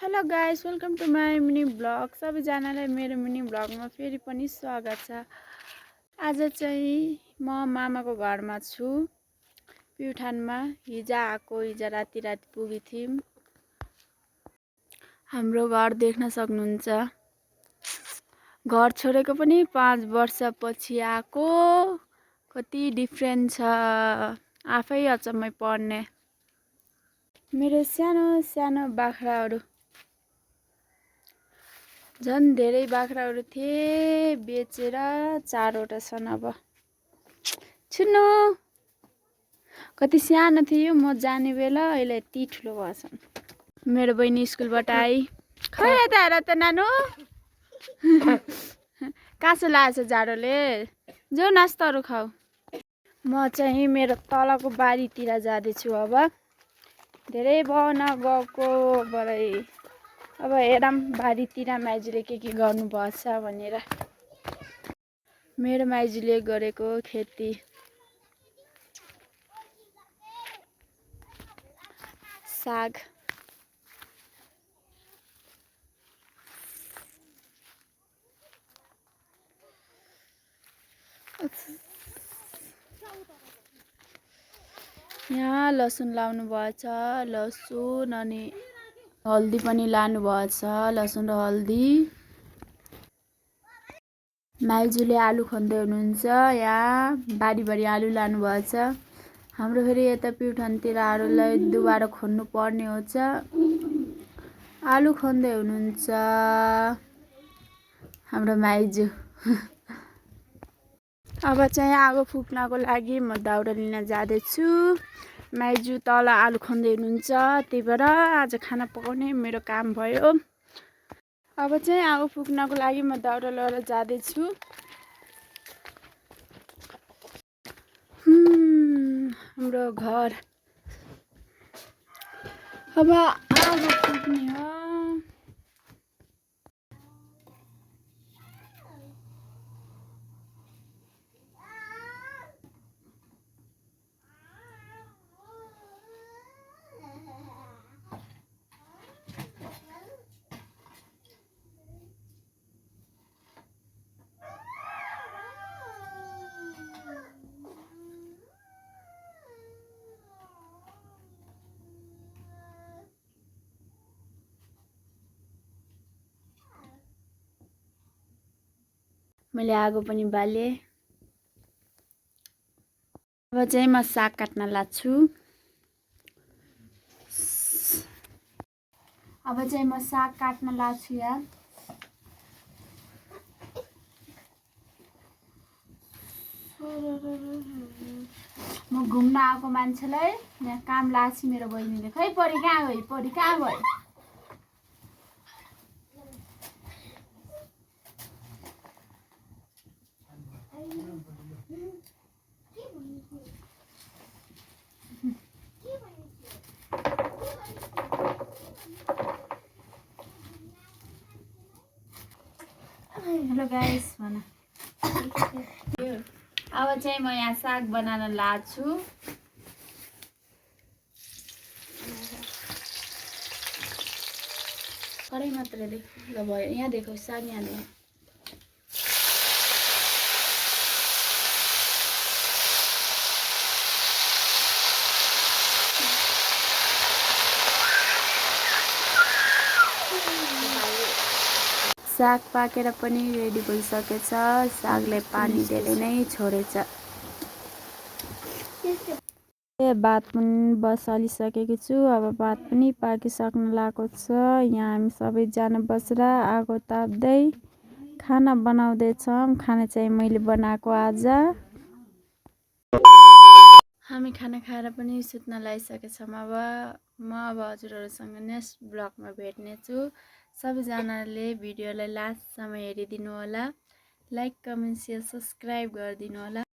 Hello guys, welcome to my mini blog. सबैजनालाई मेरो mini ब्लगमा फेरि पनि स्वागत छ। आज चाहिँ म मामाको घरमा छु, प्युठानमा। हिजो राति पुगी थियौँ। हाम्रो घर देख्न सक्नुहुन्छ। घर छोडेको पनि 5 वर्षपछि आएको। कति डिफ्रेन्ट छ, आफै अचम्मै पर्ने। मेरो सानो सानो बाख्राहरू, झन् धेरै बाख्राहरू थिए, बेचेर 4वटा छन्। अब छुनु कति सानो थियो म जाने बेला, अहिले यति ठुलो भएछन्। मेरो बहिनी स्कुलबाट आई। खै यता हेर त नानु, कासो लागेछ जाडोले। जो नास्ताहरू खाऊ। म चाहिँ मेरो तलको बारीतिर जाँदैछु। अब धेरै भयो नगएको बरै। अब हेरौँ बारीतिर माइजूले के गर्नुभएछ भनेर। मेरो माइजूले गरेको खेती। साग, यहाँ लसुन लाउनु भएछ, लसुन अनि हल्दी पनि लानु भएछ, लसुन र हल्दी। माइजूले आलु खन्दै हुनुहुन्छ। यहाँ बारी आलु लानु भएछ। हाम्रो फेरि यता प्युठानतिर आलुलाई दुबारा खन्नु पर्ने हुन्छ। आलु खन्दै हुनुहुन्छ हाम्रो माइजू। अब चाहिँ आगो फुक्नको लागि म दाउरा लिन जाँदैछु। माइजू तल आलु खन्दै हुनुहुन्छ, त्यही भएर आज खाना पकाउने मेरो काम भयो। अब चाहिँ आगो फुक्नको लागि म दाउरा लिएर जाँदैछु। हाम्रो घर अब आगो फुक्ने हो। मैले आगो पनि बालेँ। अब चाहिँ म साग काट्न लाग्छु। यहाँ म घुम्न आएको मान्छेलाई यहाँ काम लाग्छ। मेरो बहिनीले खै परी कहाँ गयो, परी कहाँ गयो। हेलो गाइस भन। अब चाहिँ म यहाँ साग बनाउन लाग्छु। कराई मात्र देख ल भयो। यहाँ देखो साग, यहाँ देखो। साग पाकेर पनि रेडी भइसकेछ। सागले पानी धेरै नै छोडेछ। भात पनि बसालिसकेको छु। अब भात पनि पाकिसक्न लागेको छ। यहाँ हामी सबैजना बसेर आगो ताप्दै खाना बनाउँदैछौँ। खाना चाहिँ मैले बनाएको आज। हामी खाना खाएर पनि सुत्न लागिसकेछौँ। अब हजुरहरूसँग नेक्स्ट ब्लगमा भेट्नेछु। सबैजनाले भिडियोलाई लास्टसम्म हेरिदिनु होला। लाइक, कमेन्ट, सेयर, सब्सक्राइब गरिदिनु होला।